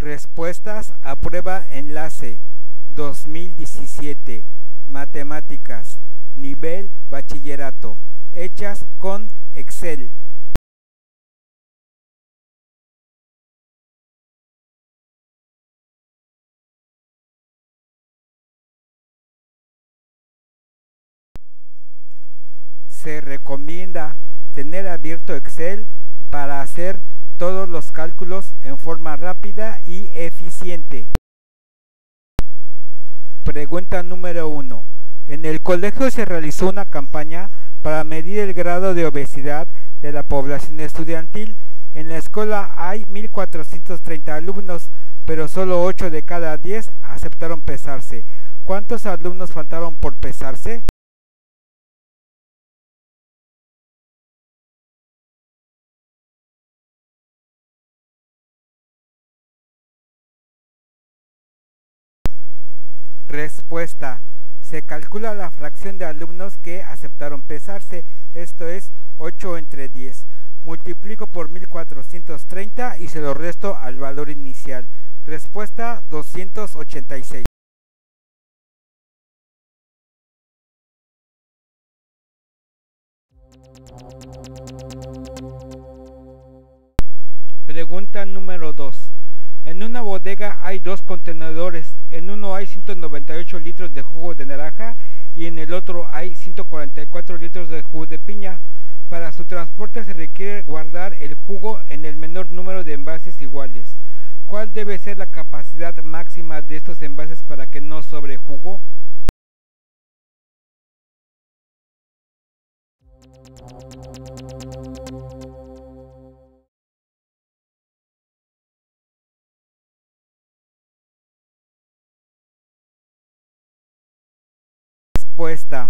Respuestas a prueba enlace 2017, matemáticas, nivel bachillerato, hechas con Excel. Se recomienda tener abierto Excel para hacer todos los cálculos en forma rápida y eficiente. Pregunta número 1. En el colegio se realizó una campaña para medir el grado de obesidad de la población estudiantil. En la escuela hay 1430 alumnos, pero solo 8 de cada 10 aceptaron pesarse. ¿Cuántos alumnos faltaron por pesarse? Respuesta. Se calcula la fracción de alumnos que aceptaron pesarse, esto es 8 entre 10. Multiplico por 1430 y se lo resto al valor inicial. Respuesta 286. Pregunta número 2. En una bodega hay dos contenedores, en uno hay 198 litros de jugo de naranja y en el otro hay 144 litros de jugo de piña. Para su transporte se requiere guardar el jugo en el menor número de envases iguales. ¿Cuál debe ser la capacidad máxima de estos envases para que no sobre jugo? Respuesta.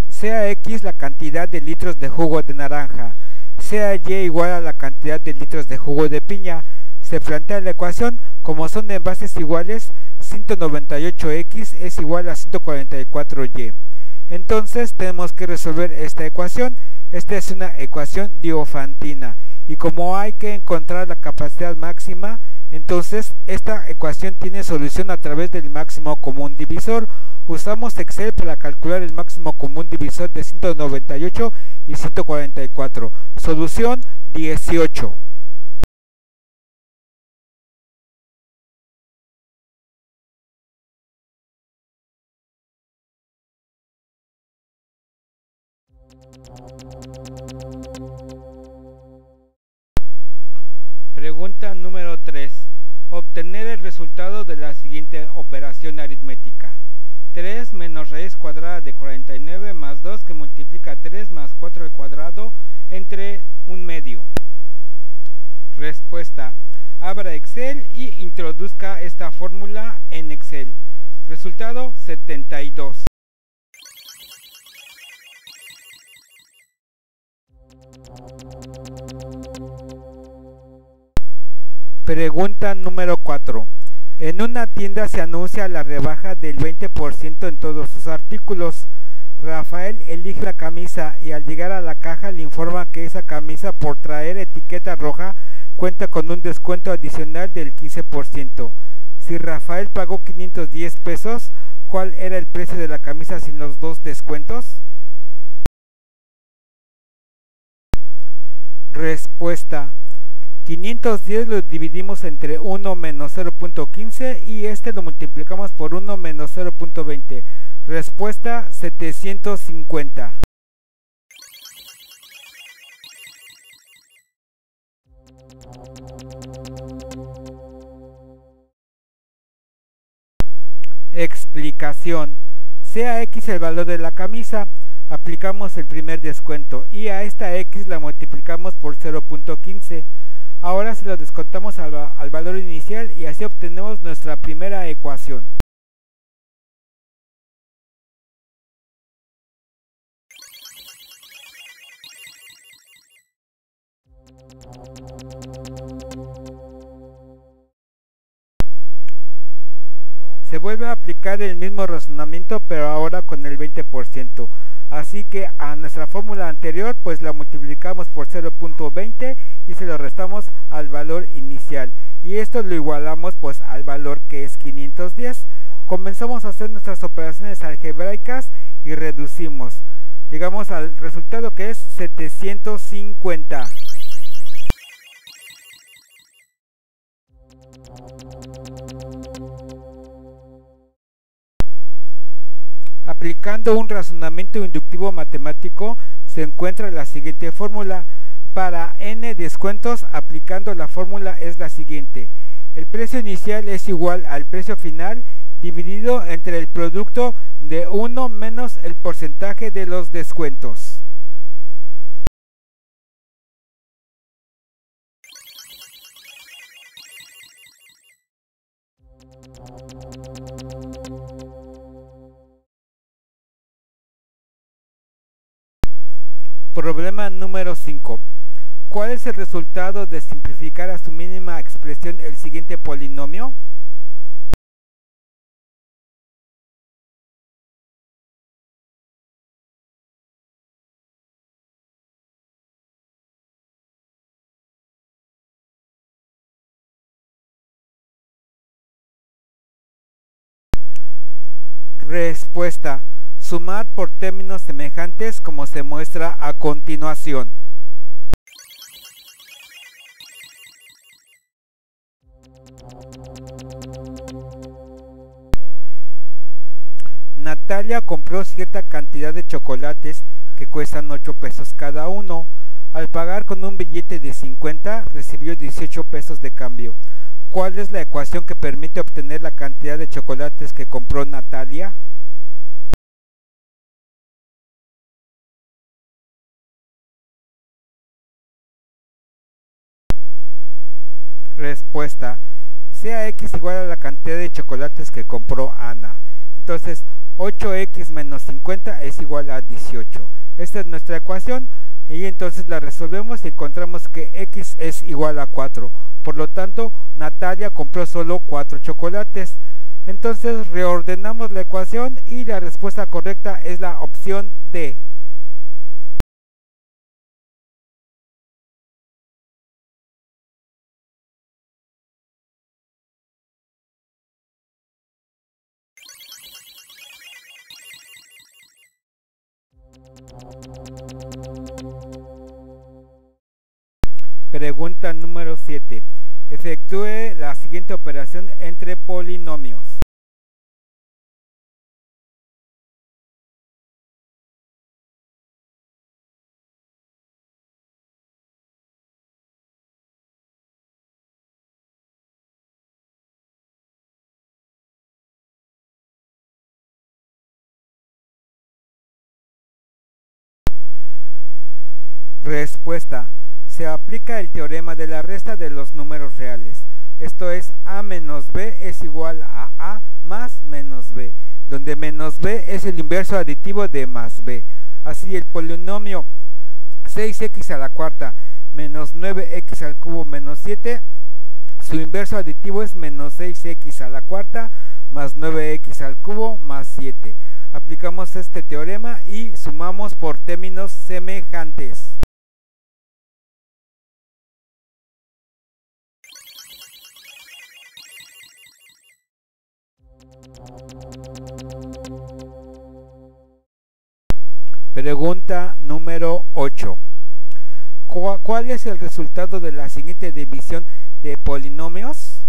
Sea X la cantidad de litros de jugo de naranja, sea Y igual a la cantidad de litros de jugo de piña. Se plantea la ecuación, como son de envases iguales, 198X es igual a 144Y. Entonces tenemos que resolver esta ecuación. Esta es una ecuación diofantina y como hay que encontrar la capacidad máxima, entonces esta ecuación tiene solución a través del máximo común divisor. Usamos Excel para calcular el máximo común divisor de 198 y 144. Solución 18. Pregunta número 3. Obtener el resultado de la siguiente operación aritmética. 3 menos raíz cuadrada de 49 más 2 que multiplica 3 más 4 al cuadrado entre un medio. Respuesta. Abra Excel y introduzca esta fórmula en Excel. Resultado 72. Pregunta número 4. En una tienda se anuncia la rebaja del 20% en todos sus artículos. Rafael elige la camisa y al llegar a la caja le informa que esa camisa, por traer etiqueta roja, cuenta con un descuento adicional del 15%. Si Rafael pagó 510 pesos, ¿cuál era el precio de la camisa sin los dos descuentos? Respuesta. 510 lo dividimos entre 1 menos 0.15 y este lo multiplicamos por 1 menos 0.20. Respuesta 750. Explicación. Sea X el valor de la camisa, aplicamos el primer descuento y a esta X la multiplicamos por 0.15. Ahora se lo descontamos al valor inicial y así obtenemos nuestra primera ecuación. Se vuelve a aplicar aplicar el mismo razonamiento, pero ahora con el 20%. Así que a nuestra fórmula anterior pues la multiplicamos por 0.20 y se lo restamos al valor inicial, y esto lo igualamos pues al valor que es 510. Comenzamos a hacer nuestras operaciones algebraicas y reducimos. Llegamos al resultado que es 750. Aplicando un razonamiento inductivo matemático, se encuentra la siguiente fórmula. Para n descuentos, aplicando la fórmula es la siguiente. El precio inicial es igual al precio final dividido entre el producto de 1 menos el porcentaje de los descuentos. Problema número 5. ¿Cuál es el resultado de simplificar a su mínima expresión el siguiente polinomio? Respuesta: sumar por términos semejantes, como se muestra a continuación. Natalia compró cierta cantidad de chocolates que cuestan 8 pesos cada uno. Al pagar con un billete de 50, recibió 18 pesos de cambio. ¿Cuál es la ecuación que permite obtener la cantidad de chocolates que compró Natalia? Respuesta: sea x igual a la cantidad de chocolates que compró Ana. Entonces 8x menos 50 es igual a 18. Esta es nuestra ecuación, y entonces la resolvemos y encontramos que x es igual a 4. Por lo tanto, Natalia compró solo 4 chocolates. Entonces reordenamos la ecuación y la respuesta correcta es la opción D. Pregunta número 7. Efectúe la siguiente operación entre polinomios. Respuesta: se aplica el teorema de la resta de los números reales. Esto es, a menos b es igual a más menos b, donde menos b es el inverso aditivo de más b. Así, el polinomio 6x a la cuarta menos 9x al cubo menos 7, su inverso aditivo es menos 6x a la cuarta más 9x al cubo más 7. Aplicamos este teorema y sumamos por términos semejantes. Pregunta número 8. ¿Cuál es el resultado de la siguiente división de polinomios?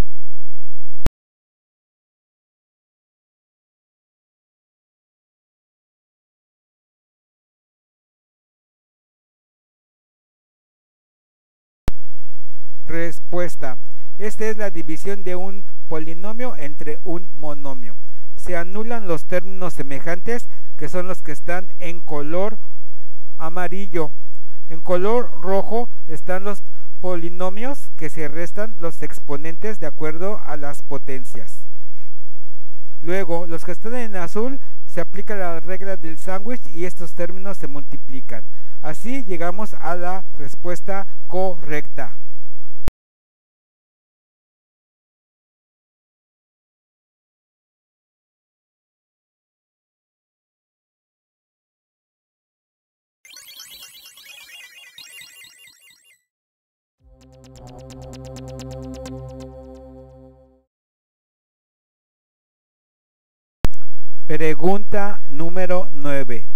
Respuesta: esta es la división de un polinomio entre un monomio. Se anulan los términos semejantes, que son los que están en color amarillo. En color rojo están los polinomios que se restan los exponentes de acuerdo a las potencias. Luego, los que están en azul, se aplica la regla del sándwich y estos términos se multiplican. Así llegamos a la respuesta correcta. Pregunta número 9.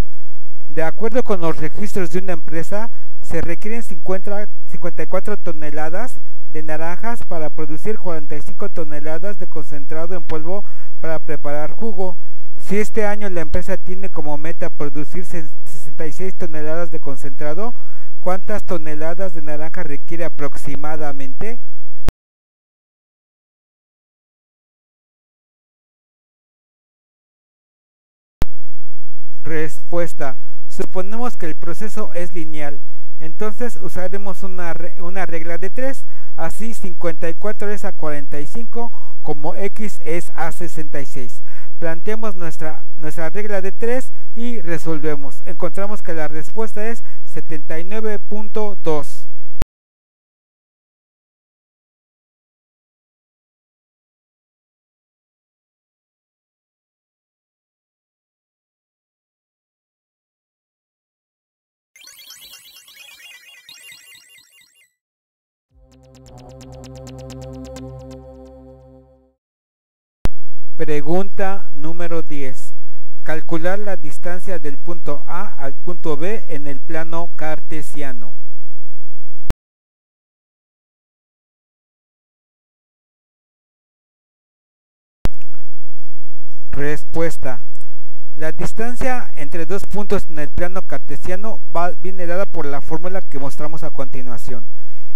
De acuerdo con los registros de una empresa, se requieren 54 toneladas de naranjas para producir 45 toneladas de concentrado en polvo para preparar jugo. Si este año la empresa tiene como meta producir 66 toneladas de concentrado, ¿cuántas toneladas de naranja requiere aproximadamente? Respuesta. Suponemos que el proceso es lineal, entonces usaremos una regla de 3, así 54 es a 45 como x es a 66. Planteamos nuestra regla de 3 y resolvemos. Encontramos que la respuesta es 79.2. Pregunta número 10. Calcular la distancia del punto A al punto B en el plano cartesiano. Respuesta. La distancia entre dos puntos en el plano cartesiano viene dada por la fórmula que mostramos a continuación.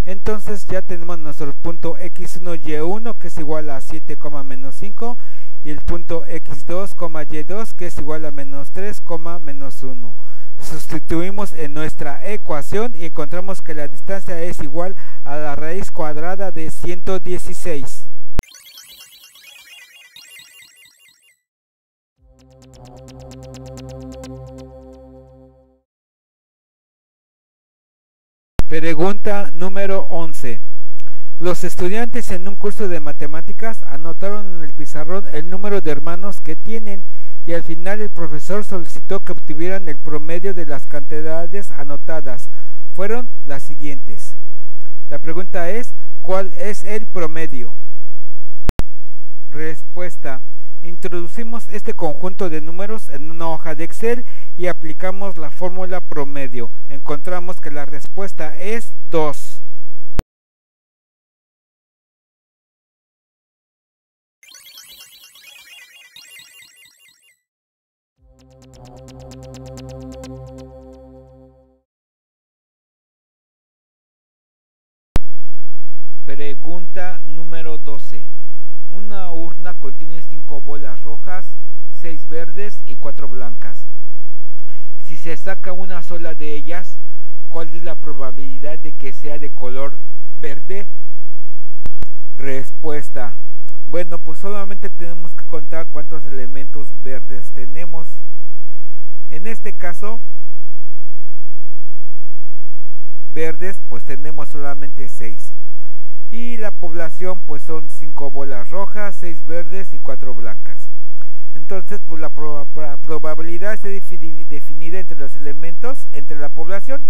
Entonces ya tenemos nuestro punto x1y1 que es igual a 7, menos 5 y el punto x2, y2 que es igual a menos 3, menos 1. Sustituimos en nuestra ecuación y encontramos que la distancia es igual a la raíz cuadrada de 116. Pregunta número 11. Los estudiantes en un curso de matemáticas anotaron en el pizarrón el número de hermanos que tienen y al final el profesor solicitó que obtuvieran el promedio de las cantidades anotadas. Fueron las siguientes. La pregunta es, ¿cuál es el promedio? Respuesta. Introducimos este conjunto de números en una hoja de Excel y aplicamos la fórmula promedio. Encontramos que la respuesta es 2. Pregunta número 12. Una urna contiene 5 bolas rojas, 6 verdes y 4 blancas. Si se saca una sola de ellas, ¿cuál es la probabilidad de que sea de color verde? Respuesta. Bueno, pues solamente tenemos que contar cuántos elementos verdes tenemos. En este caso, verdes, pues tenemos solamente 6. Y la población pues son 5 bolas rojas, 6 verdes y 4 blancas. Entonces pues la probabilidad está definida entre los elementos, entre la población.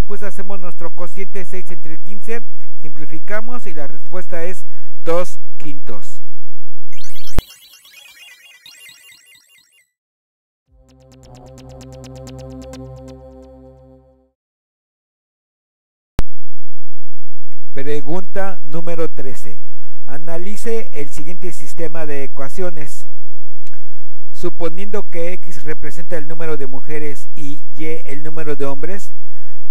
Pues hacemos nuestro cociente 6 entre 15, simplificamos y la respuesta es 2/5. Pregunta número 13. Analice el siguiente sistema de ecuaciones. Suponiendo que X representa el número de mujeres y Y el número de hombres,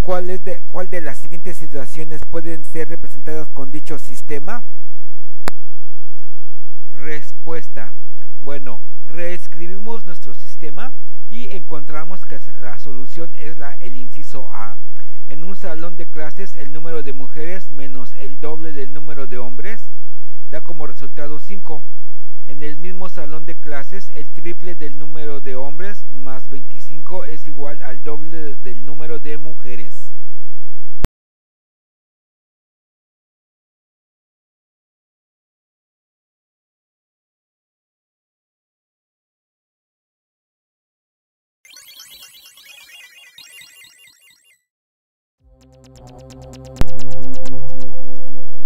¿cuál de las siguientes situaciones pueden ser representadas con dicho sistema? Respuesta. Bueno, reescribimos nuestro sistema y encontramos que la solución es el inciso A. En un salón de clases, el número de mujeres menos el doble del número de hombres da como resultado 5. En el mismo salón de clases, el triple del número de hombres más 25 es igual al doble del número de mujeres.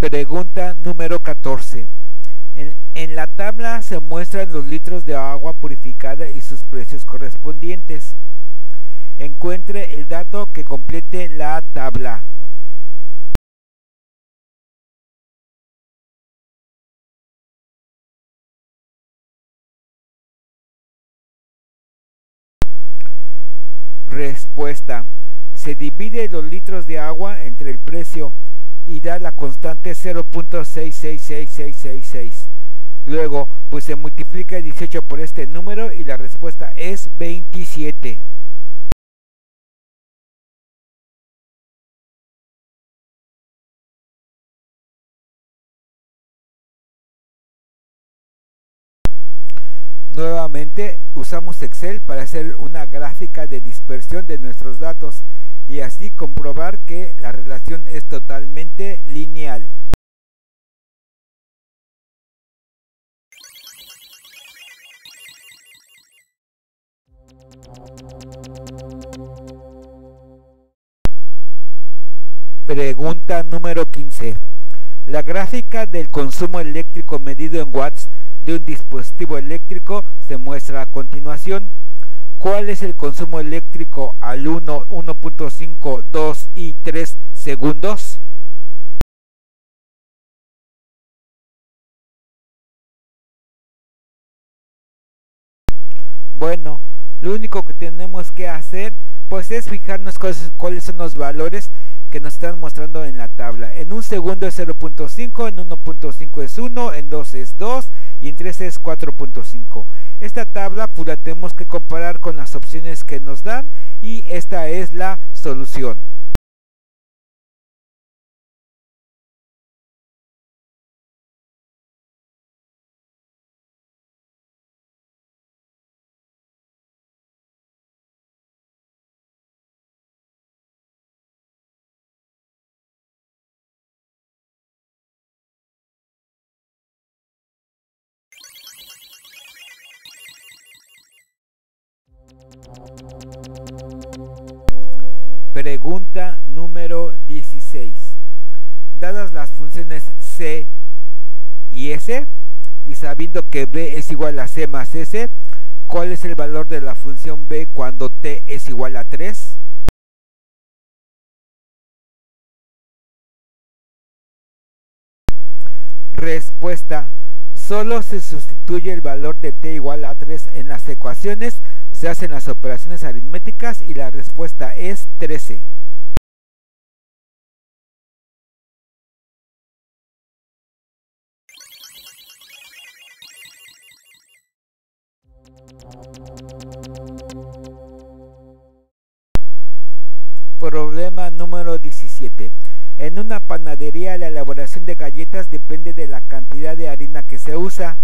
Pregunta número 14. En la tabla se muestran los litros de agua purificada y sus precios correspondientes. Encuentre el dato que complete la tabla. Respuesta. Se divide los litros de agua entre el precio y da la constante 0.666666. Luego, pues se multiplica 18 por este número y la respuesta es 27. Nuevamente usamos Excel para hacer una gráfica de dispersión de nuestros datos y así comprobar que la relación es totalmente lineal. Pregunta número 15. La gráfica del consumo eléctrico medido en watts de un dispositivo eléctrico se muestra a continuación. ¿Cuál es el consumo eléctrico al 1, 1.5, 2 y 3 segundos? Bueno, lo único que tenemos que hacer pues es fijarnos cuáles son los valores que nos están mostrando en la tabla. En un segundo es 0.5, en 1.5 es 1, en 2 es 2 y en 3 es 4.5. Esta tabla pues la tenemos que comparar con las opciones que nos dan y esta es la solución. Pregunta número 16. Dadas las funciones C y S, y sabiendo que B es igual a C más S, ¿cuál es el valor de la función B cuando T es igual a 3? Respuesta. Solo se sustituye el valor de T igual a 3 en las ecuaciones, se hacen las operaciones aritméticas y la respuesta es 13. Problema número 17. En una panadería la elaboración de galletas depende de la cantidad de harina que se usa.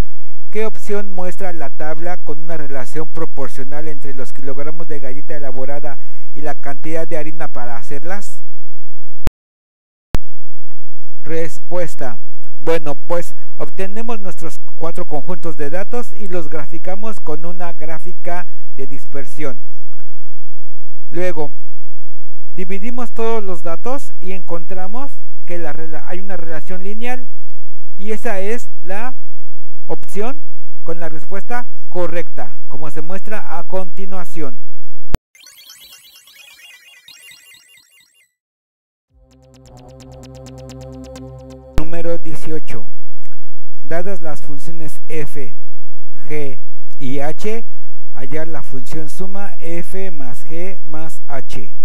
¿Qué opción muestra la tabla con una relación proporcional entre los kilogramos de galleta elaborada y la cantidad de harina para hacerlas? Respuesta. Bueno, pues obtenemos nuestros 4 conjuntos de datos y los graficamos con una gráfica de dispersión. Luego, dividimos todos los datos y encontramos que hay una relación lineal y esa es la opción con la respuesta correcta, como se muestra a continuación. Número 18. Dadas las funciones f, g y h, hallar la función suma f más g más h.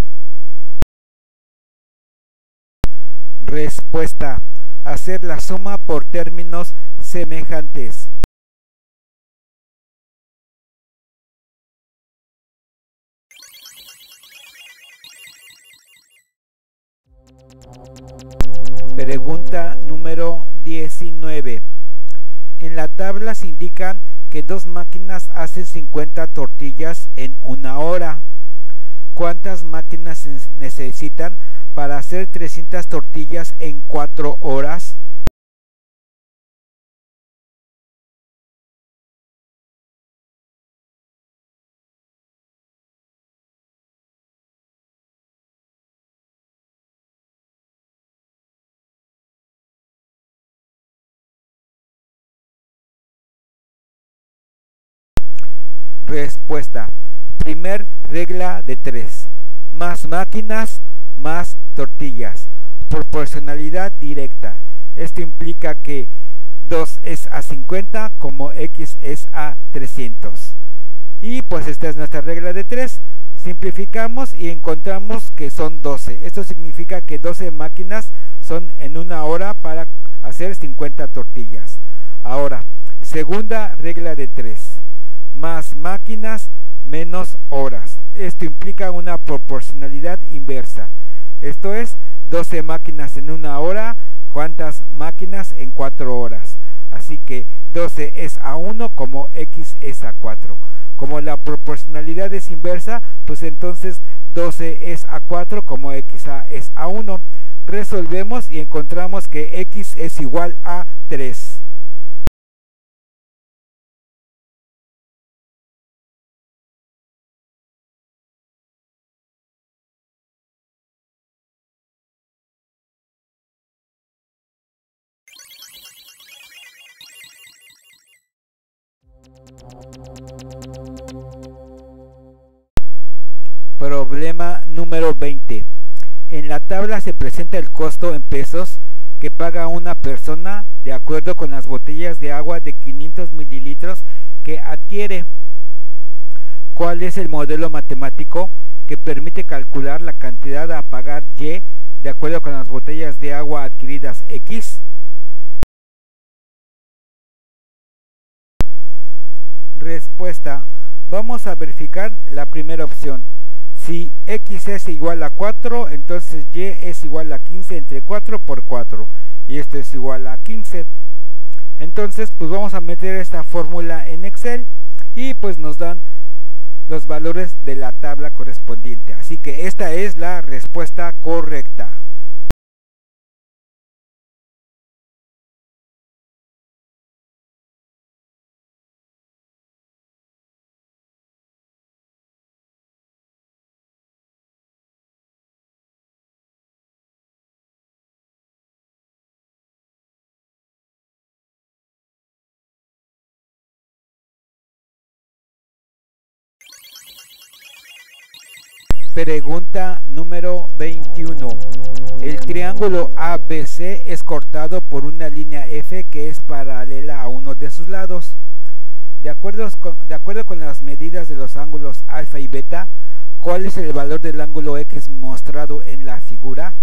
Respuesta. Hacer la suma por términos semejantes. Pregunta número 19. En la tabla se indica que 2 máquinas hacen 50 tortillas en 1 hora. ¿Cuántas máquinas se necesitan para hacer 300 tortillas en 4 horas? Respuesta. Primer regla de 3. Más máquinas, más tortillas. Proporcionalidad directa. Esto implica que 2 es a 50 como x es a 300. Y pues esta es nuestra regla de 3. Simplificamos y encontramos que son 12. Esto significa que 12 máquinas son en una hora para hacer 50 tortillas. Ahora, segunda regla de 3. Más máquinas, menos horas. Esto implica una proporcionalidad inversa. Esto es 12 máquinas en una hora, ¿cuántas máquinas en 4 horas? Así que 12 es a 1 como x es a 4. Como la proporcionalidad es inversa, pues entonces 12 es a 4 como x es a 1. Resolvemos y encontramos que x es igual a 3. Problema número 20. En la tabla se presenta el costo en pesos que paga una persona de acuerdo con las botellas de agua de 500 mililitros que adquiere. ¿Cuál es el modelo matemático que permite calcular la cantidad a pagar Y de acuerdo con las botellas de agua adquiridas X? Respuesta. Vamos a verificar la primera opción. Si x es igual a 4, entonces y es igual a 15 entre 4 por 4. Y esto es igual a 15. Entonces, pues vamos a meter esta fórmula en Excel y pues nos dan los valores de la tabla correspondiente. Así que esta es la respuesta correcta. Pregunta número 21. El triángulo ABC es cortado por una línea F que es paralela a uno de sus lados. De acuerdo con las medidas de los ángulos alfa y beta, ¿cuál es el valor del ángulo X mostrado en la figura?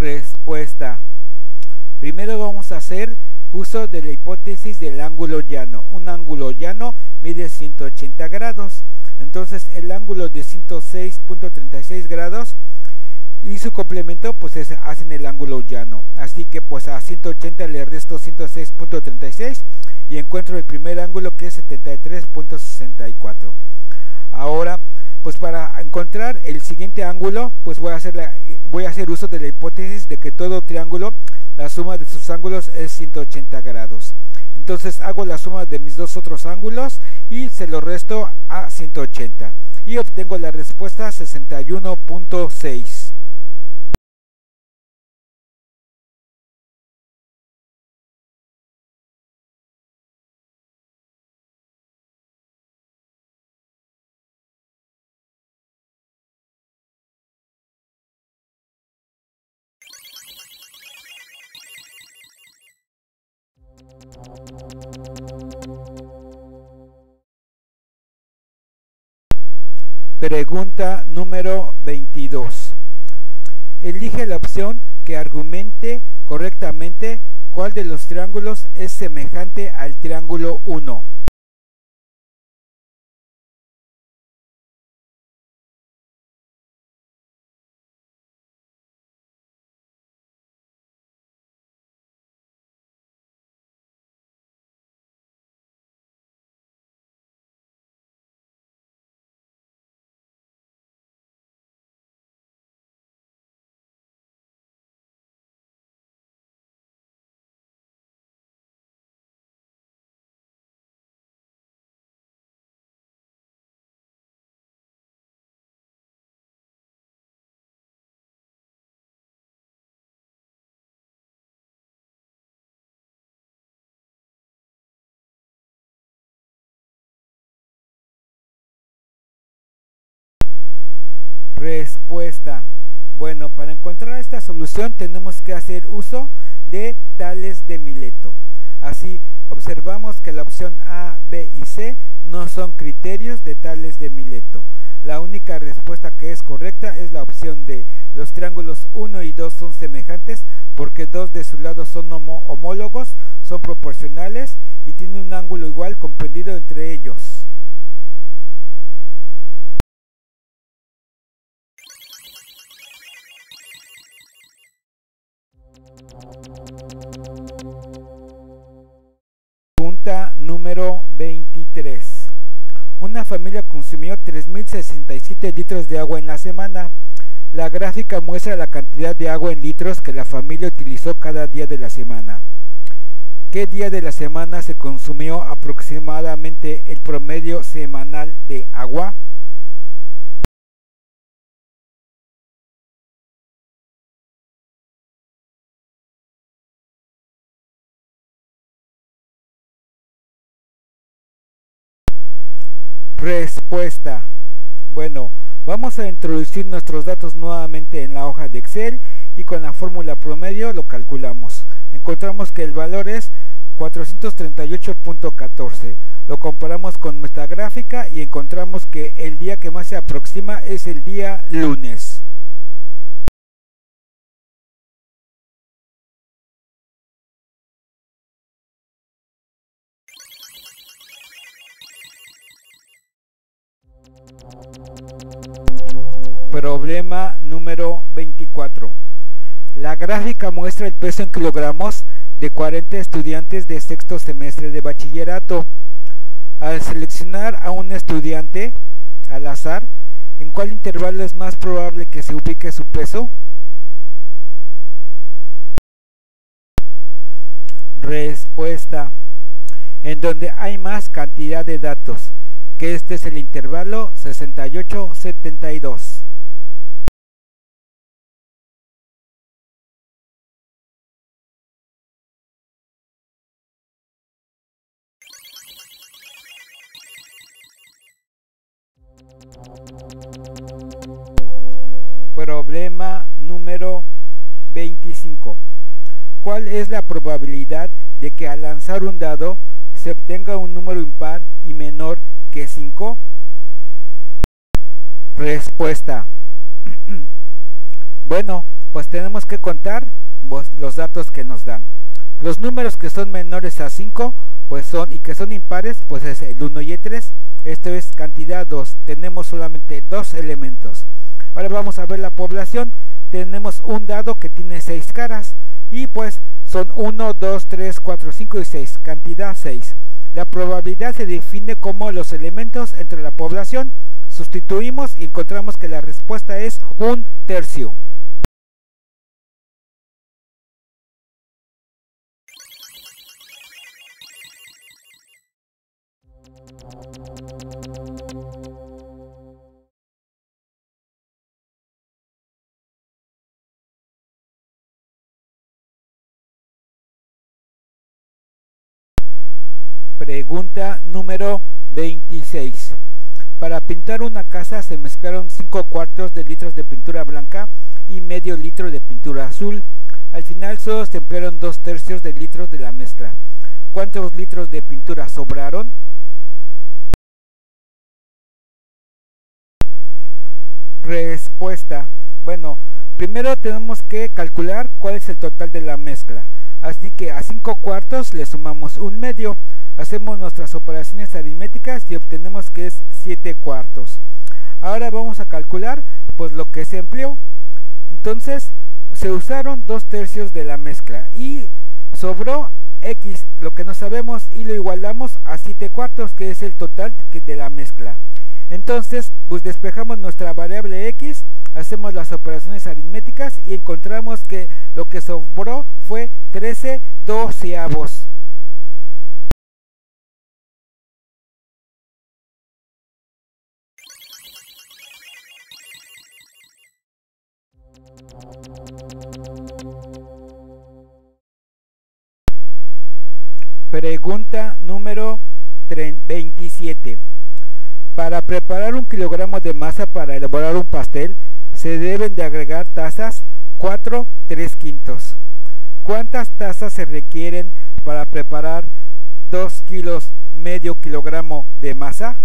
Respuesta. Primero vamos a hacer uso de la hipótesis del ángulo llano. Un ángulo llano mide 180 grados. Entonces el ángulo de 106.36 grados y su complemento pues hacen el ángulo llano. Así que pues a 180 le resto 106.36 y encuentro el primer ángulo que es 73.64. Ahora pues para encontrar el siguiente ángulo pues voy a hacer uso de la hipótesis de que todo triángulo, la suma de sus ángulos es 180 grados. Entonces hago la suma de mis dos otros ángulos y se lo resto a 180 y obtengo la respuesta 61.6. Pregunta número 22. Elige la opción que argumente correctamente cuál de los triángulos es semejante al triángulo 1. Respuesta. Bueno, para encontrar esta solución tenemos que hacer uso de tales de Mileto. Así, observamos que la opción A, B y C no son criterios de tales de Mileto. La única respuesta que es correcta es la opción D. Los triángulos 1 y 2 son semejantes porque dos de sus lados son homólogos, son proporcionales y tienen un ángulo igual comprendido entre ellos. Pregunta número 23. Una familia consumió 3.067 litros de agua en la semana. La gráfica muestra la cantidad de agua en litros que la familia utilizó cada día de la semana. ¿Qué día de la semana se consumió aproximadamente el promedio semanal de agua? Respuesta. Bueno, vamos a introducir nuestros datos nuevamente en la hoja de Excel y con la fórmula promedio lo calculamos. Encontramos que el valor es 438.14. Lo comparamos con nuestra gráfica y encontramos que el día que más se aproxima es el día lunes. Problema número 24. La gráfica muestra el peso en kilogramos de 40 estudiantes de sexto semestre de bachillerato. Al seleccionar a un estudiante al azar, ¿en cuál intervalo es más probable que se ubique su peso? Respuesta. En donde hay más cantidad de datos, que este es el intervalo 68-72. Problema número 25. ¿Cuál es la probabilidad de que al lanzar un dado se obtenga un número impar y menor que 5? Respuesta. Bueno, pues tenemos que contar los datos que nos dan. Los números que son menores a 5 pues son, y que son impares, pues es el 1 y el 3. Esto es cantidad 2. Tenemos solamente dos elementos. Ahora vamos a ver la población. Tenemos un dado que tiene 6 caras y pues son 1, 2, 3, 4, 5 y 6, cantidad 6. La probabilidad se define como los elementos entre la población. Sustituimos y encontramos que la respuesta es 1/3. Pregunta número 26. Para pintar una casa se mezclaron 5 cuartos de litros de pintura blanca y medio litro de pintura azul. Al final solo se emplearon 2/3 de litros de la mezcla. ¿Cuántos litros de pintura sobraron? Respuesta. Bueno, primero tenemos que calcular cuál es el total de la mezcla. Así que a 5 cuartos le sumamos un medio. Hacemos nuestras operaciones aritméticas y obtenemos que es 7 cuartos. Ahora vamos a calcular pues lo que se empleó. Entonces se usaron 2/3 de la mezcla y sobró X, lo que no sabemos, y lo igualamos a 7 cuartos, que es el total de la mezcla. Entonces pues despejamos nuestra variable X, hacemos las operaciones aritméticas y encontramos que lo que sobró fue 13/12. Pregunta número 27. Para preparar 1 kilogramo de masa para elaborar un pastel, se deben de agregar tazas 4 3/5. ¿Cuántas tazas se requieren para preparar 2 kilos medio kilogramo de masa?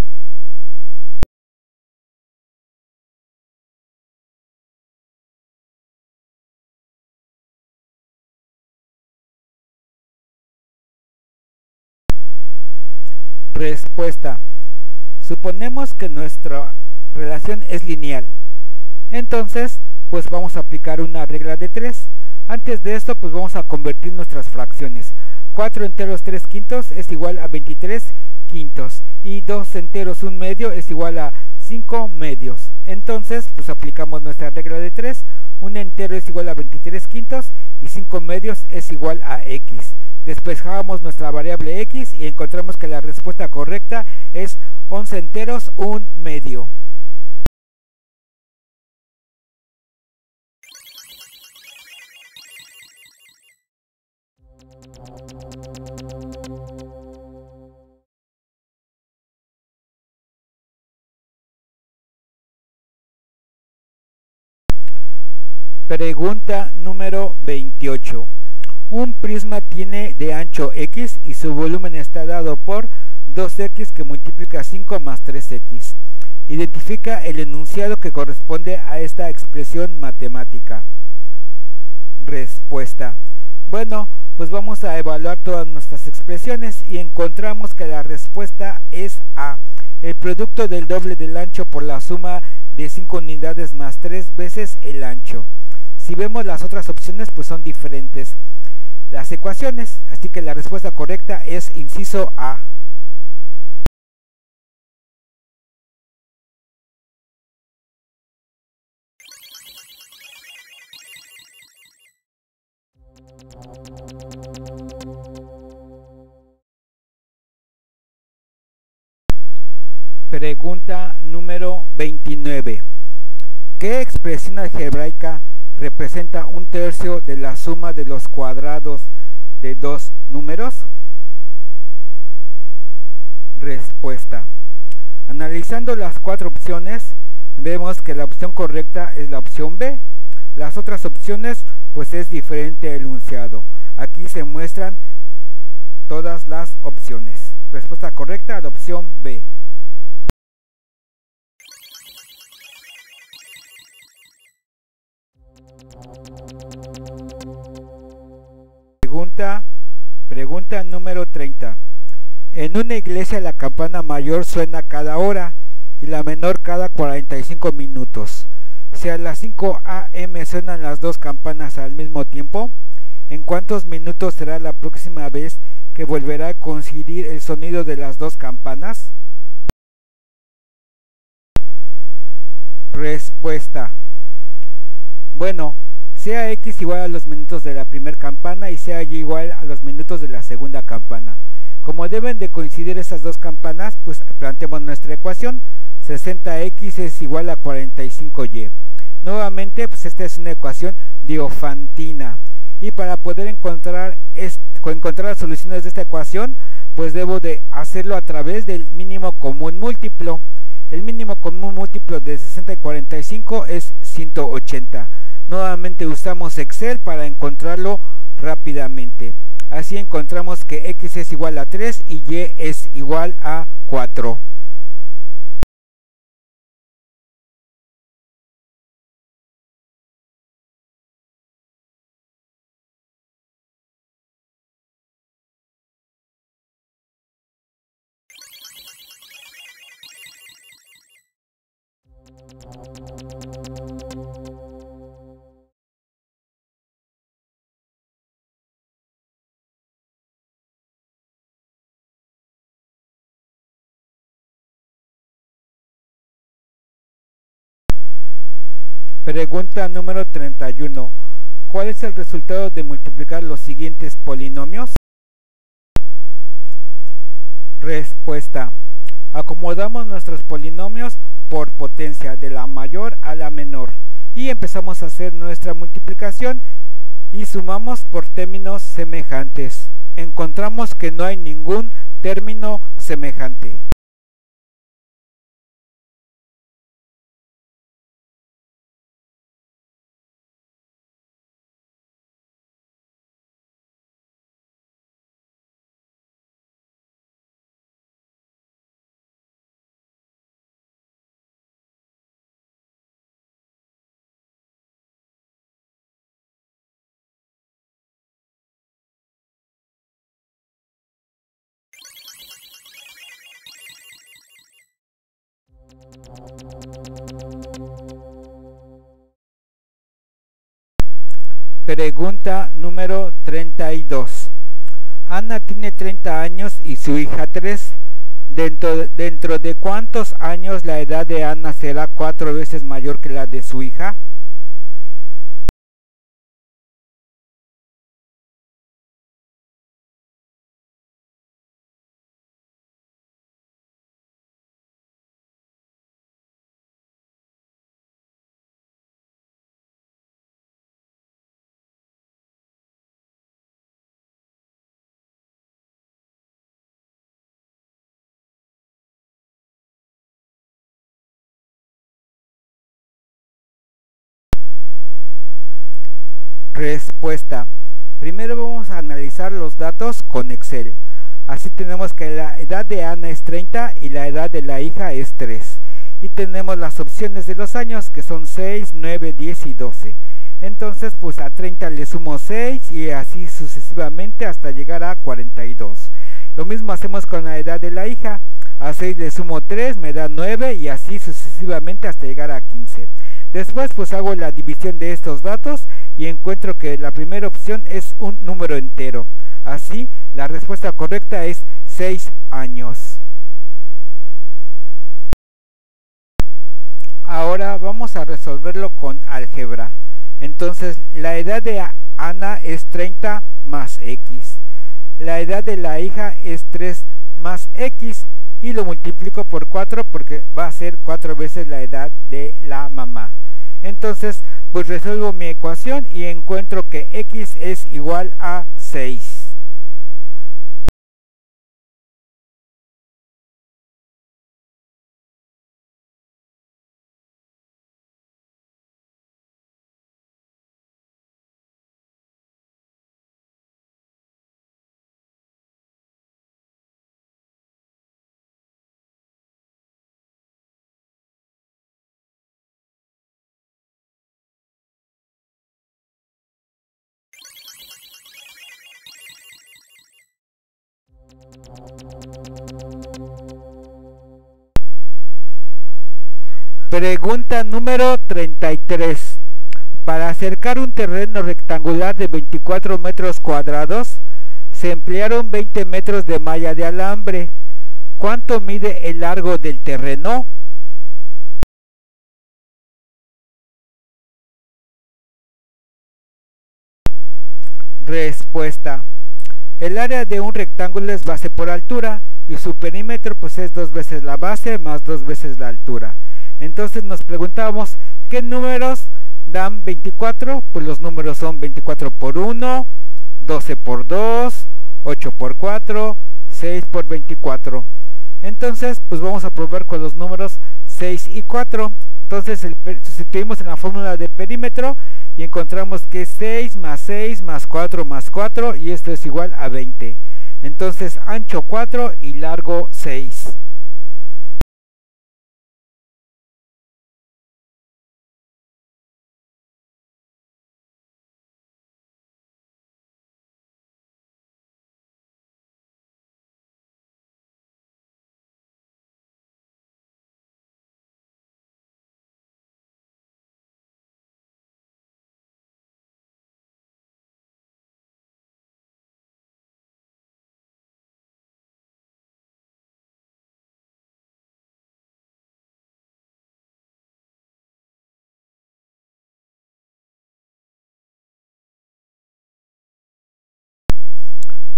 Respuesta. Suponemos que nuestra relación es lineal. Entonces, pues vamos a aplicar una regla de 3. Antes de esto, pues vamos a convertir nuestras fracciones. 4 enteros 3/5 es igual a 23/5 y 2 enteros 1/2 es igual a 5/2. Entonces, pues aplicamos nuestra regla de 3. 1 entero es igual a 23/5 y 5/2 es igual a x. Despejamos nuestra variable x y encontramos que la respuesta correcta es 11 enteros 1/2. Pregunta número 28. Un prisma tiene de ancho x y su volumen está dado por 2x que multiplica 5 más 3x. Identifica el enunciado que corresponde a esta expresión matemática. Respuesta. Bueno, pues vamos a evaluar todas nuestras expresiones y encontramos que la respuesta es A. El producto del doble del ancho por la suma de 5 unidades más 3 veces el ancho. Si vemos las otras opciones, pues son diferentes las ecuaciones, así que la respuesta correcta es inciso A. Pregunta número 29. ¿Qué expresión algebraica representa 1/3 de la suma de los cuadrados de dos números? Respuesta. Analizando las 4 opciones, vemos que la opción correcta es la opción B. Las otras opciones, pues es diferente el enunciado. Aquí se muestran todas las opciones. Respuesta correcta, la opción B. Pregunta número 30. En una iglesia la campana mayor suena cada hora y la menor cada 45 minutos. Si a las 5 a.m. suenan las dos campanas al mismo tiempo, ¿en cuántos minutos será la próxima vez que volverá a coincidir el sonido de las dos campanas? Respuesta. Bueno, sea x igual a los minutos de la primera campana y sea y igual a los minutos de la segunda campana. Como deben de coincidir esas dos campanas, pues planteamos nuestra ecuación. 60x es igual a 45y. Nuevamente, pues esta es una ecuación diofantina. Y para poder encontrar las soluciones de esta ecuación, pues debo de hacerlo a través del mínimo común múltiplo. El mínimo común múltiplo de 60 y 45 es 180. Nuevamente usamos Excel para encontrarlo rápidamente. Así encontramos que x es igual a 3 y y es igual a 4. Pregunta número 31. ¿Cuál es el resultado de multiplicar los siguientes polinomios? Respuesta. Acomodamos nuestros polinomios por potencia de la mayor a la menor y empezamos a hacer nuestra multiplicación y sumamos por términos semejantes. Encontramos que no hay ningún término semejante. Pregunta número 32. Ana tiene 30 años y su hija 3. ¿Dentro de cuántos años la edad de Ana será 4 veces mayor que la de su hija? Respuesta. Primero vamos a analizar los datos con Excel. Así tenemos que la edad de Ana es 30 y la edad de la hija es 3. Y tenemos las opciones de los años que son 6, 9, 10 y 12. Entonces pues a 30 le sumo 6 y así sucesivamente hasta llegar a 42. Lo mismo hacemos con la edad de la hija. A 6 le sumo 3, me da 9 y así sucesivamente hasta llegar a 15. Después pues hago la división de estos datos y encuentro que la primera opción es un número entero. Así, la respuesta correcta es 6 años. Ahora vamos a resolverlo con álgebra. Entonces, la edad de Ana es 30 más x. La edad de la hija es 3 más x y lo multiplico por 4 porque va a ser 4 veces la edad de la mamá. Entonces, pues resuelvo mi ecuación y encuentro que x es igual a 6. Pregunta número 33. Para acercar un terreno rectangular de 24 metros cuadrados, se emplearon 20 metros de malla de alambre. ¿Cuánto mide el largo del terreno? Respuesta. El área de un rectángulo es base por altura y su perímetro pues es 2 veces la base más 2 veces la altura. Entonces nos preguntamos ¿qué números dan 24? Pues los números son 24 por 1, 12 por 2, 8 por 4, 6 por 24. Entonces pues vamos a probar con los números 6 y 4. Entonces sustituimos en la fórmula de perímetro y encontramos que es 6 más 4 y esto es igual a 20. Entonces ancho 4 y largo 6.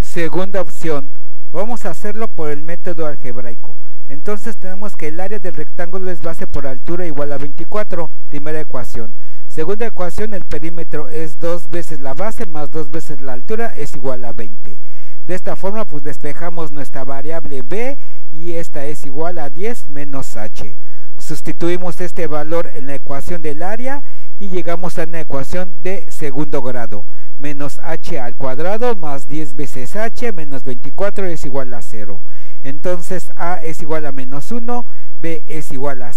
Segunda opción, vamos a hacerlo por el método algebraico. Entonces tenemos que el área del rectángulo es base por altura igual a 24, primera ecuación. Segunda ecuación, el perímetro es 2 veces la base más 2 veces la altura es igual a 20. De esta forma pues despejamos nuestra variable b y esta es igual a 10 menos h. Sustituimos este valor en la ecuación del área y llegamos a una ecuación de segundo grado. Menos h al cuadrado más 10 veces h menos 24 es igual a 0. Entonces a es igual a menos 1, b es igual a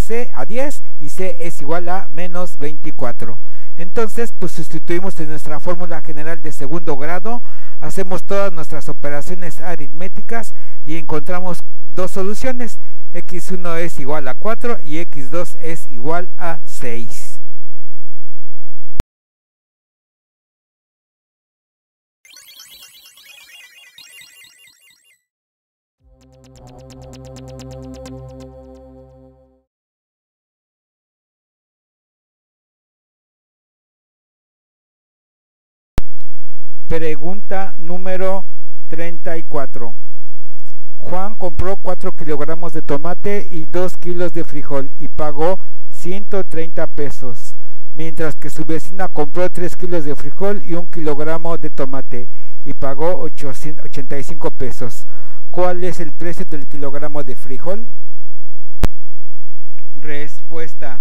10 y c es igual a menos 24. Entonces pues sustituimos en nuestra fórmula general de segundo grado, hacemos todas nuestras operaciones aritméticas y encontramos dos soluciones. X1 es igual a 4 y X2 es igual a 6. Pregunta número 34. Juan compró 4 kilogramos de tomate y 2 kilos de frijol y pagó 130 pesos, mientras que su vecina compró 3 kilos de frijol y 1 kilogramo de tomate y pagó 85 pesos. ¿Cuál es el precio del kilogramo de frijol? Respuesta: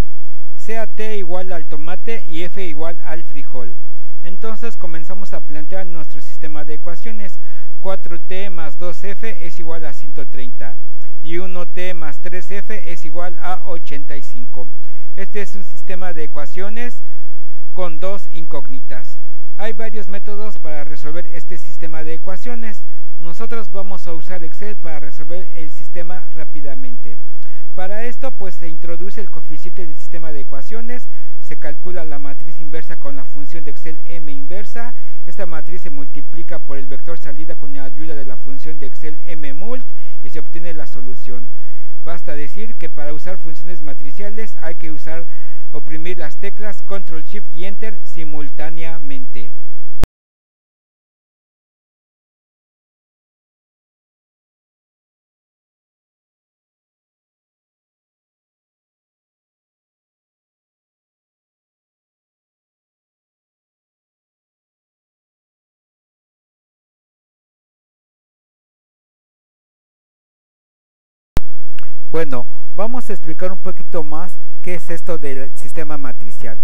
CAT igual al tomate y F igual al frijol. Entonces comenzamos a plantear nuestro sistema de ecuaciones. 4t más 2f es igual a 130 y 1t más 3f es igual a 85. Este es un sistema de ecuaciones con dos incógnitas. Hay varios métodos para resolver este sistema de ecuaciones. Nosotros vamos a usar Excel para resolver el sistema rápidamente. Para esto pues se introduce el coeficiente del sistema de ecuaciones, se calcula la matriz inversa con la función de Excel m inversa. Esta matriz se multiplica por el vector salida con la ayuda de la función de Excel mmult y se obtiene la solución. Basta decir que para usar funciones matriciales hay que oprimir las teclas Ctrl Shift y Enter simultáneamente. Bueno, vamos a explicar un poquito más qué es esto del sistema matricial.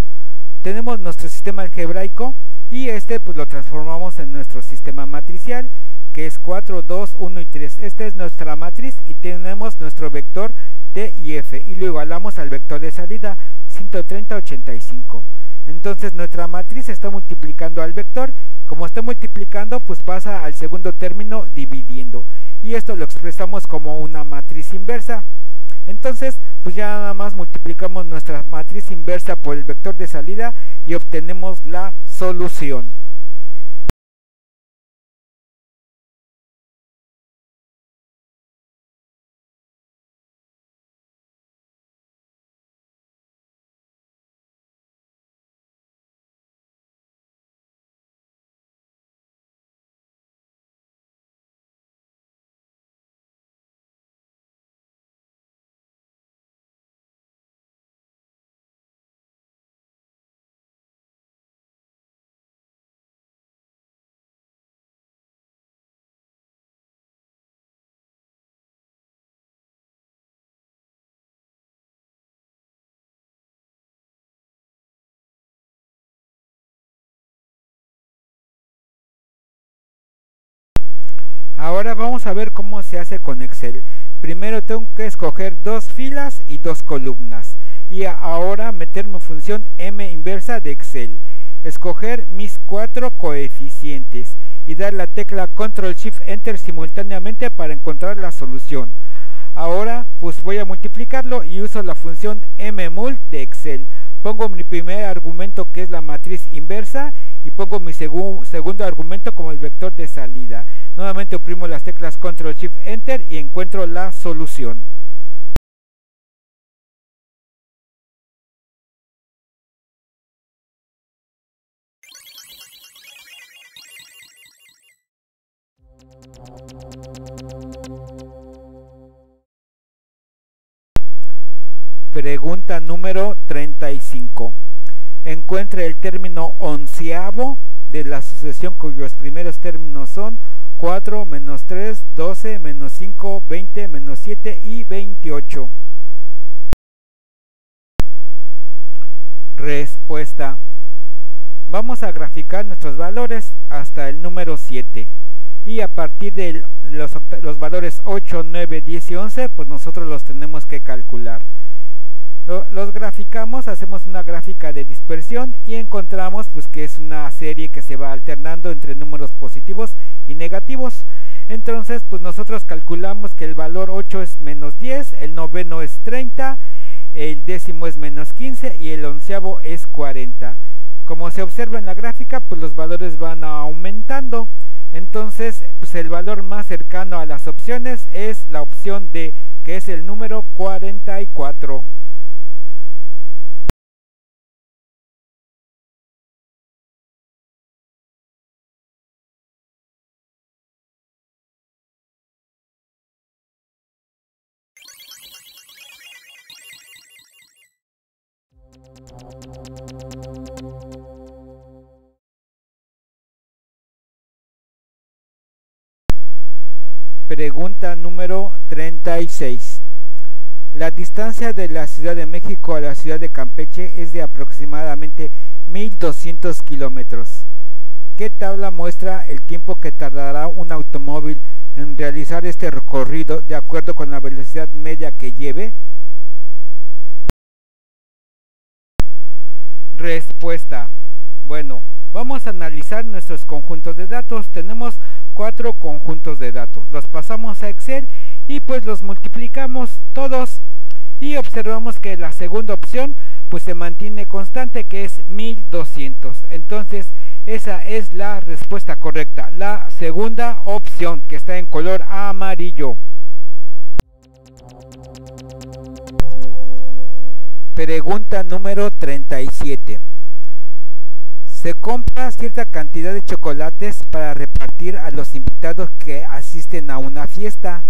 Tenemos nuestro sistema algebraico y este pues lo transformamos en nuestro sistema matricial, que es 4, 2, 1 y 3. Esta es nuestra matriz y tenemos nuestro vector T y F y lo igualamos al vector de salida 130, 85. Entonces nuestra matriz está multiplicando al vector. Como está multiplicando, pues pasa al segundo término dividiendo. Y esto lo expresamos como una matriz inversa. Entonces, pues ya nada más multiplicamos nuestra matriz inversa por el vector de salida y obtenemos la solución. Ahora vamos a ver cómo se hace con Excel. Primero tengo que escoger dos filas y dos columnas. Y ahora meter mi función m inversa de Excel. Escoger mis 4 coeficientes y dar la tecla Ctrl Shift Enter simultáneamente para encontrar la solución. Ahora pues voy a multiplicarlo y uso la función mmult de Excel. Pongo mi primer argumento, que es la matriz inversa, y pongo mi segundo argumento como el vector de salida. Nuevamente oprimo las teclas Ctrl Shift Enter y encuentro la solución. Pregunta número 35. Encuentre el término onceavo de la sucesión cuyos primeros términos son 4, menos 3, 12, menos 5, 20, menos 7 y 28. Respuesta. Vamos a graficar nuestros valores hasta el número 7. Y a partir de los valores 8, 9, 10 y 11, pues nosotros los tenemos que calcular. Los graficamos, hacemos una gráfica de dispersión y encontramos pues que es una serie que se va alternando entre números positivos y negativos. Entonces pues nosotros calculamos que el valor 8 es menos 10, el noveno es 30, el décimo es menos 15 y el onceavo es 40. Como se observa en la gráfica, pues los valores van aumentando. Entonces pues el valor más cercano a las opciones es la opción D, que es el número 44. Pregunta número 36. La distancia de la Ciudad de México a la ciudad de Campeche es de aproximadamente 1200 kilómetros. ¿Qué tabla muestra el tiempo que tardará un automóvil en realizar este recorrido de acuerdo con la velocidad media que lleve? Respuesta. Bueno, vamos a analizar nuestros conjuntos de datos. Tenemos 4 conjuntos de datos. Los pasamos a Excel y pues los multiplicamos todos y observamos que la segunda opción pues se mantiene constante, que es 1200. Entonces esa es la respuesta correcta, la segunda opción, que está en color amarillo. Pregunta número 37. Se compra cierta cantidad de chocolates para repartir a los invitados que asisten a una fiesta.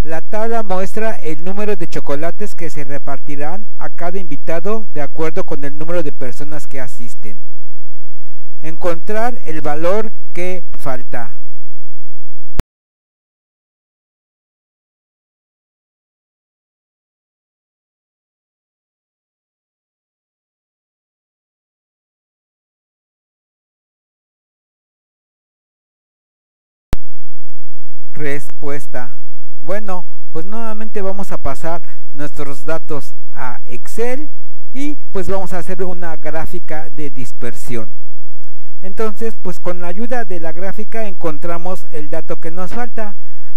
La tabla muestra el número de chocolates que se repartirán a cada invitado de acuerdo con el número de personas que asisten. Encontrar el valor que falta. Respuesta. Bueno, pues nuevamente vamos a pasar nuestros datos a Excel y pues vamos a hacer una gráfica de dispersión. Entonces pues con la ayuda de la gráfica encontramos el dato que nos falta.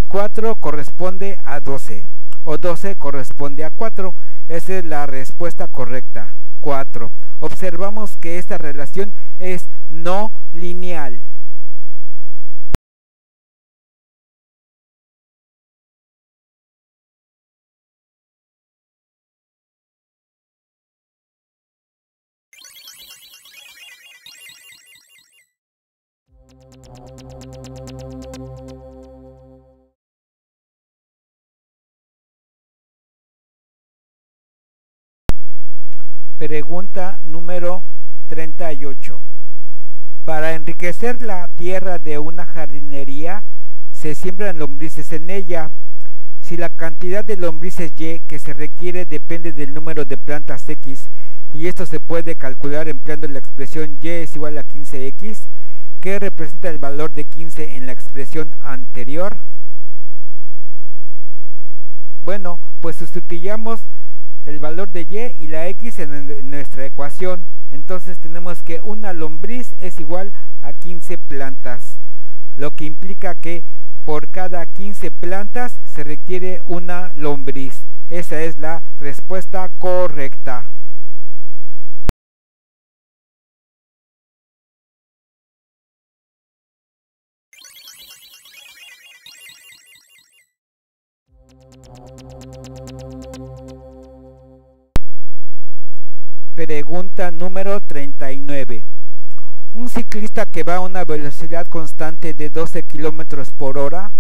4 corresponde a 12 o 12 corresponde a 4. Esa es la respuesta correcta, 4. Observamos que esta relación es no lineal. Pregunta número 38. Para enriquecer la tierra de una jardinería, se siembran lombrices en ella. Si la cantidad de lombrices Y que se requiere depende del número de plantas X, y esto se puede calcular empleando la expresión Y es igual a 15X, que representa el valor de 15 en la expresión anterior. Bueno, pues sustituyamos el valor de Y y la X en nuestra ecuación. Entonces tenemos que una lombriz es igual a 15 plantas, lo que implica que por cada 15 plantas se requiere una lombriz. Esa es la respuesta correcta. Pregunta número 39. Un ciclista que va a una velocidad constante de 12 km por hora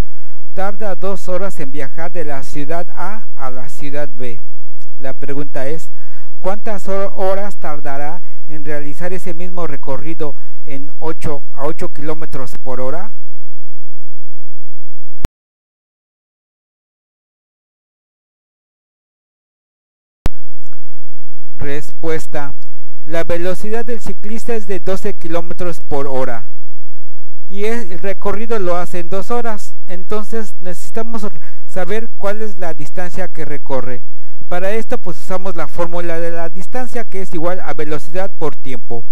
tarda 2 horas en viajar de la ciudad A a la ciudad B. La pregunta es, ¿cuántas horas tardará en realizar ese mismo recorrido en 8 km por hora? Respuesta. La velocidad del ciclista es de 12 km por hora y el recorrido lo hace en 2 horas. Entonces necesitamos saber cuál es la distancia que recorre. Para esto pues usamos la fórmula de la distancia, que es igual a velocidad por tiempo.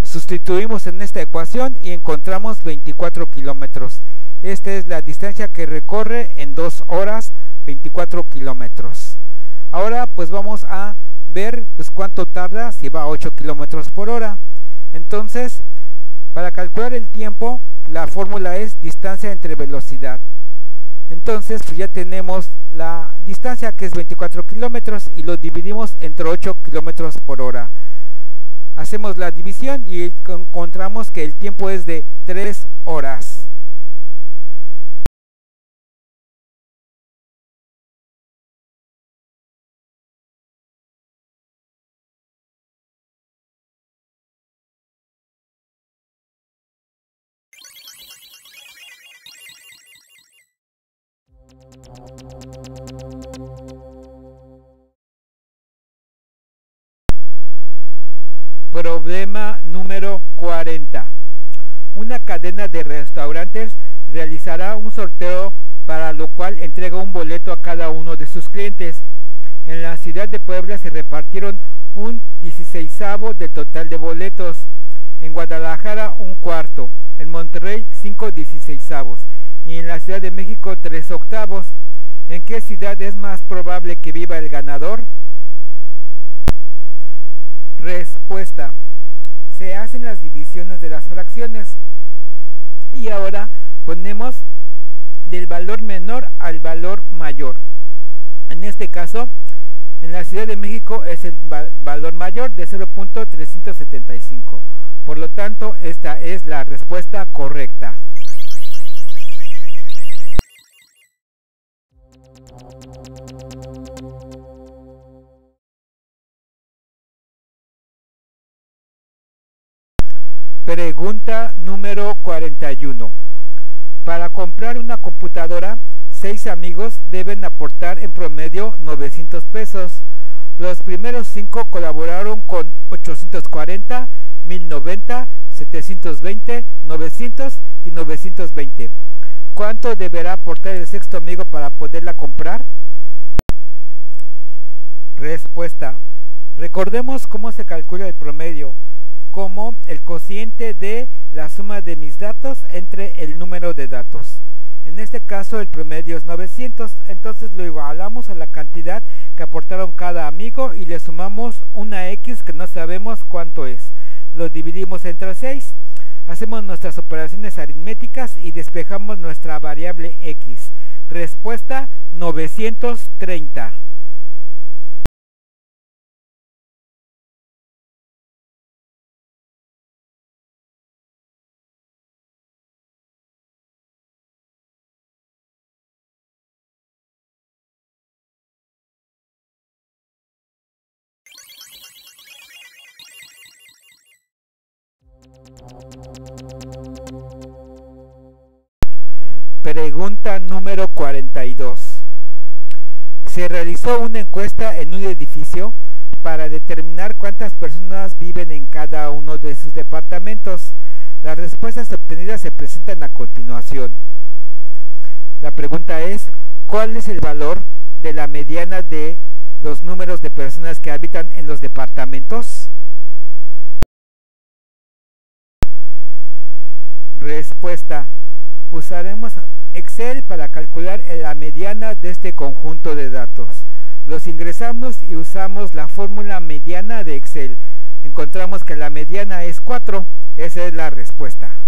Sustituimos en esta ecuación y encontramos 24 kilómetros. Esta es la distancia que recorre en 2 horas, 24 kilómetros. Ahora pues vamos a ver pues cuánto tarda si va a 8 kilómetros por hora. Entonces, para calcular el tiempo, la fórmula es distancia entre velocidad. Entonces pues ya tenemos la distancia, que es 24 kilómetros, y lo dividimos entre 8 kilómetros por hora. Hacemos la división y encontramos que el tiempo es de 3 horas. Problema número 40. Una cadena de restaurantes realizará un sorteo, para lo cual entrega un boleto a cada uno de sus clientes. En la ciudad de Puebla se repartieron un 16avo del total de boletos. En Guadalajara un cuarto. En Monterrey 5 16avos. Y en la Ciudad de México 3 octavos. ¿En qué ciudad es más probable que viva el ganador? Respuesta. Se hacen las divisiones de las fracciones y ahora ponemos del valor menor al valor mayor. En este caso, en la Ciudad de México es el valor mayor de 0.375. Por lo tanto, esta es la respuesta correcta. Pregunta número 41. Para comprar una computadora, 6 amigos deben aportar en promedio 900 pesos. Los primeros 5 colaboraron con 840, 1090, 720, 900 y 920. ¿Cuánto deberá aportar el sexto amigo para poderla comprar? Respuesta. Recordemos cómo se calcula el promedio, como el cociente de la suma de mis datos entre el número de datos. En este caso el promedio es 900, entonces lo igualamos a la cantidad que aportaron cada amigo y le sumamos una X que no sabemos cuánto es. Lo dividimos entre 6, hacemos nuestras operaciones aritméticas y despejamos nuestra variable X. Respuesta 930. Pregunta número 42. Se realizó una encuesta en un edificio para determinar cuántas personas viven en cada uno de sus departamentos. Las respuestas obtenidas se presentan a continuación. La pregunta es, ¿cuál es el valor de la mediana de los números de personas que habitan en los departamentos? Respuesta. Usaremos Excel para calcular la mediana de este conjunto de datos. Los ingresamos y usamos la fórmula mediana de Excel. Encontramos que la mediana es 4. Esa es la respuesta.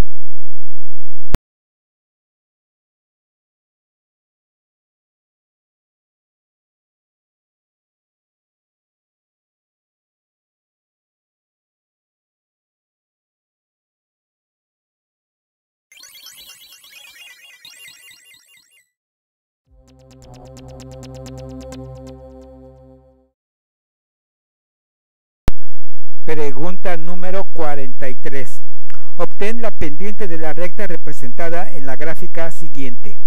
Pregunta número 43. Obtén la pendiente de la recta representada en la gráfica siguiente.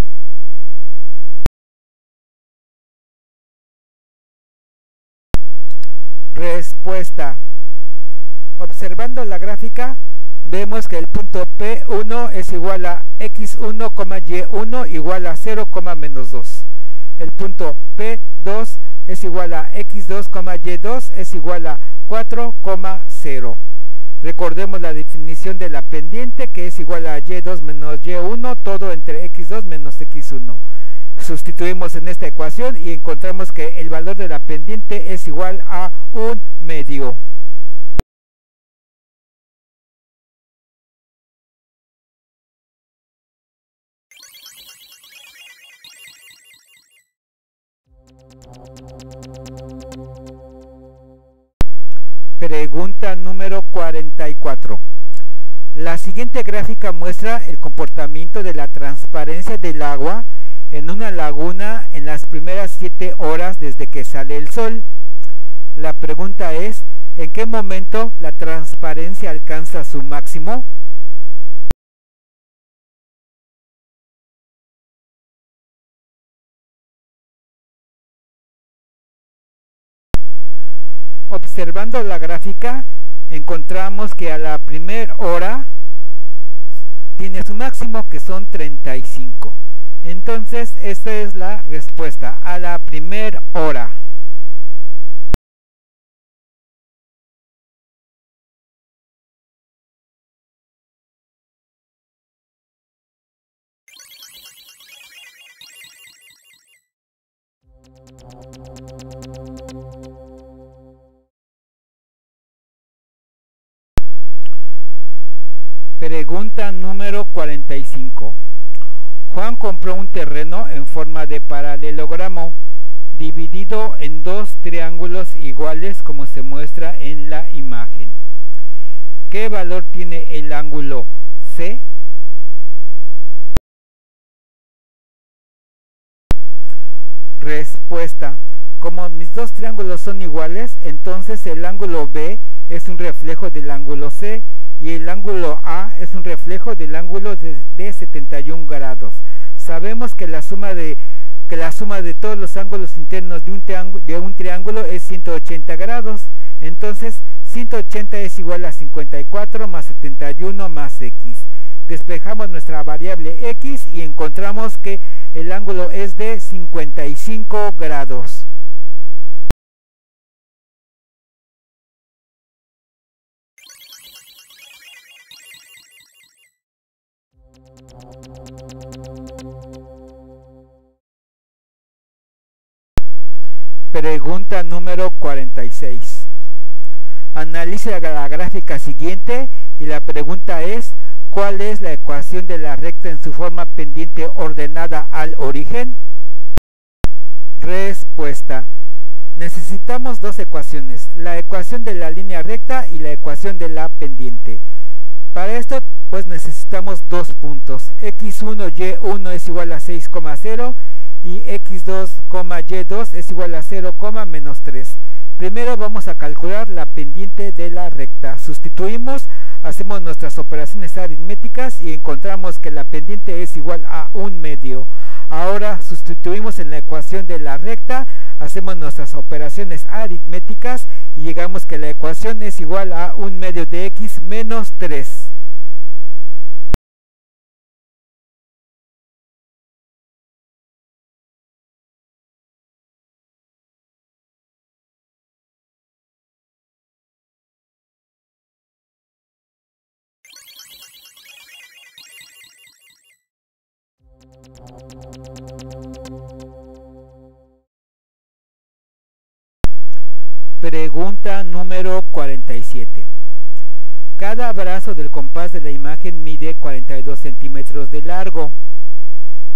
Respuesta. Observando la gráfica, vemos que el punto P1 es igual a x1, y1 igual a 0, menos 2. El punto P2 es igual a x2, y2 es igual a 4,0. Recordemos la definición de la pendiente, que es igual a y2 menos y1, todo entre x2 menos x1. Sustituimos en esta ecuación y encontramos que el valor de la pendiente es igual a 1 medio. Pregunta número 44. La siguiente gráfica muestra el comportamiento de la transparencia del agua en una laguna en las primeras 7 horas desde que sale el sol. La pregunta es, ¿en qué momento la transparencia alcanza su máximo? Observando la gráfica, encontramos que a la primera hora tiene su máximo, que son 35. Entonces, esta es la respuesta, a la primera hora. Pregunta número 45. Juan compró un terreno en forma de paralelogramo, dividido en dos triángulos iguales como se muestra en la imagen. ¿Qué valor tiene el ángulo C? Respuesta. Como mis dos triángulos son iguales, entonces el ángulo B es un reflejo del ángulo C y el ángulo A es un reflejo del ángulo de 71 grados. Sabemos que la suma de todos los ángulos internos de un triángulo es 180 grados. Entonces 180 es igual a 54 más 71 más x. Despejamos nuestra variable x y encontramos que el ángulo es de 55 grados. Pregunta número 46. Analice la gráfica siguiente y la pregunta es: ¿cuál es la ecuación de la recta en su forma pendiente ordenada al origen? Respuesta. Necesitamos dos ecuaciones, la ecuación de la línea recta y la ecuación de la pendiente. Para esto pues necesitamos dos puntos, x1, y1 es igual a 6,0 y x2, y2 es igual a 0, menos 3. Primero vamos a calcular la pendiente de la recta. Sustituimos, hacemos nuestras operaciones aritméticas y encontramos que la pendiente es igual a 1 medio. Ahora sustituimos en la ecuación de la recta, hacemos nuestras operaciones aritméticas y llegamos que la ecuación es igual a 1 medio de x menos 3. Pregunta número 47. Cada brazo del compás de la imagen mide 42 centímetros de largo.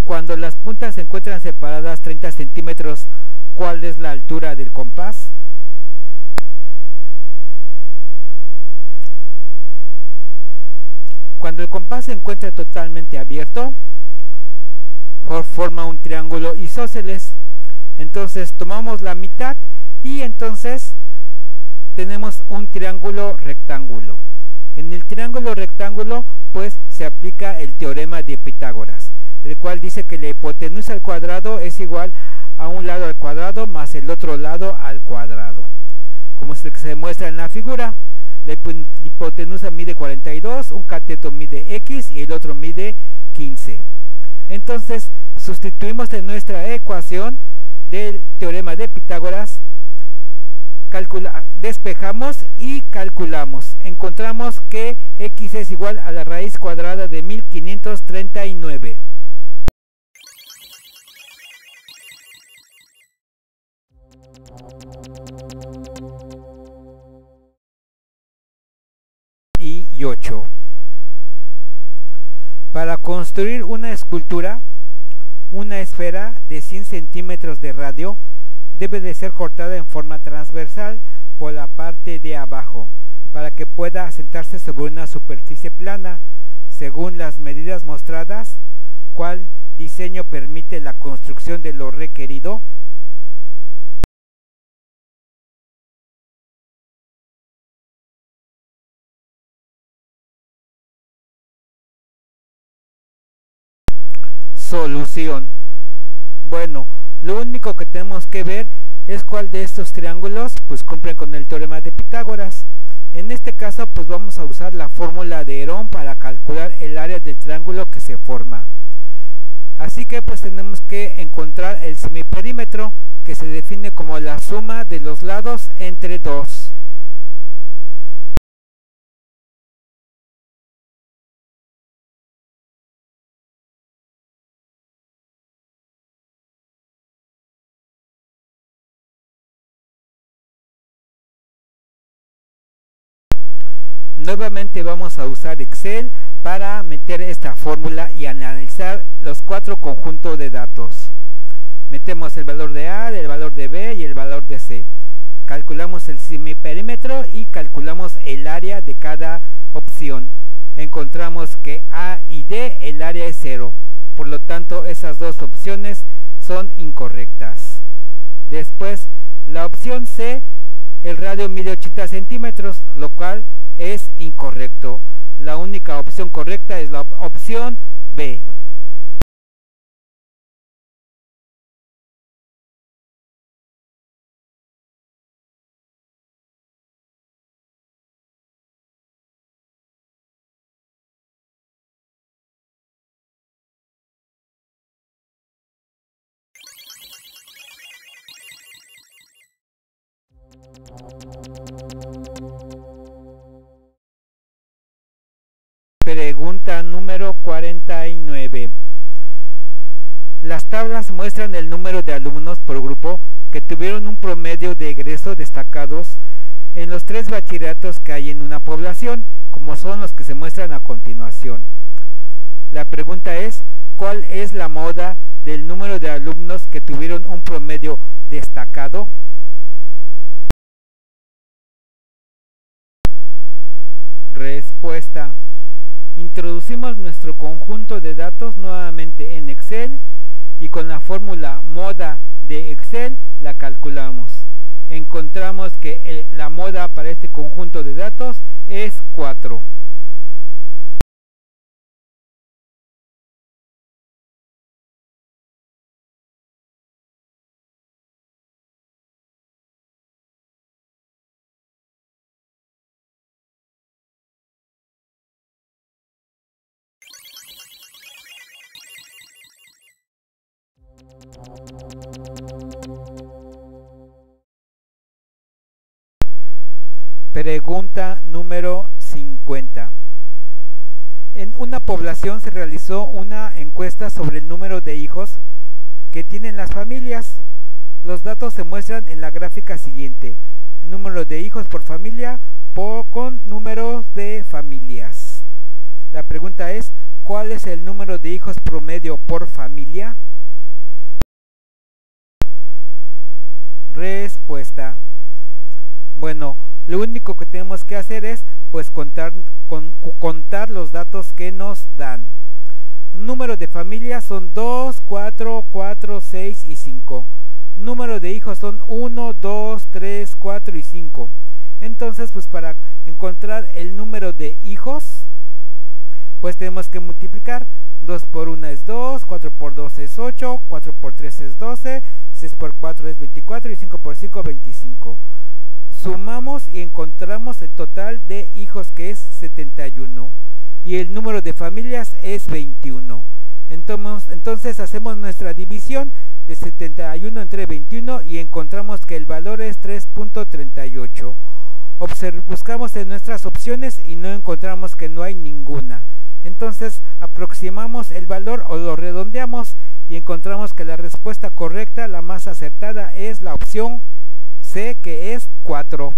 Cuando las puntas se encuentran separadas 30 centímetros, ¿cuál es la altura del compás? Cuando el compás se encuentra totalmente abierto, forma un triángulo isósceles. Entonces tomamos la mitad y entonces tenemos un triángulo rectángulo. En el triángulo rectángulo pues se aplica el teorema de Pitágoras, el cual dice que la hipotenusa al cuadrado es igual a un lado al cuadrado más el otro lado al cuadrado. Como se muestra en la figura, la hipotenusa mide 42, un cateto mide x y el otro mide 15. Entonces sustituimos en nuestra ecuación del teorema de Pitágoras, despejamos y calculamos. Encontramos que x es igual a la raíz cuadrada de 1539. Y 8. Para construir una escultura, una esfera de 100 centímetros de radio debe de ser cortada en forma transversal por la parte de abajo para que pueda asentarse sobre una superficie plana según las medidas mostradas. ¿Cuál diseño permite la construcción de lo requerido? Solución. Bueno, lo único que tenemos que ver es cuál de estos triángulos pues cumplen con el teorema de Pitágoras. En este caso pues vamos a usar la fórmula de Herón para calcular el área del triángulo que se forma. Así que pues tenemos que encontrar el semiperímetro, que se define como la suma de los lados entre 2. Nuevamente vamos a usar Excel para meter esta fórmula y analizar los 4 conjuntos de datos. Metemos el valor de A, el valor de B y el valor de C. Calculamos el semiperímetro y calculamos el área de cada opción. Encontramos que A y D el área es 0. Por lo tanto, esas dos opciones son incorrectas. Después, la opción C, el radio mide 80 centímetros, lo cual es incorrecto. La única opción correcta es la opción B. Pregunta número 49. Las tablas muestran el número de alumnos por grupo que tuvieron un promedio de egreso destacados en los 3 bachilleratos que hay en una población, como son los que se muestran a continuación. La pregunta es, ¿cuál es la moda del número de alumnos que tuvieron un promedio destacado? Respuesta. Introducimos nuestro conjunto de datos nuevamente en Excel y con la fórmula moda de Excel la calculamos. Encontramos que la moda para este conjunto de datos es 4. Pregunta número 50. En una población se realizó una encuesta sobre el número de hijos que tienen las familias. Los datos se muestran en la gráfica siguiente: número de hijos por familia con números de familias. La pregunta es, ¿cuál es el número de hijos promedio por familia? Respuesta. Bueno, lo único que tenemos que hacer es pues contar los datos que nos dan. Número de familias son 2, 4, 4, 6 y 5. Número de hijos son 1, 2, 3, 4 y 5. Entonces, pues para encontrar el número de hijos, pues tenemos que multiplicar. 2 por 1 es 2, 4 por 2 es 8, 4 por 3 es 12, 6 por 4 es 24 y 5 por 5 25. Sumamos y encontramos el total de hijos, que es 71, y el número de familias es 21. Entonces hacemos nuestra división de 71 entre 21 y encontramos que el valor es 3.38. Buscamos en nuestras opciones y no encontramos que no hay ninguna. Entonces aproximamos el valor o lo redondeamos y encontramos que la respuesta correcta, la más acertada, es la opción C, que es 4.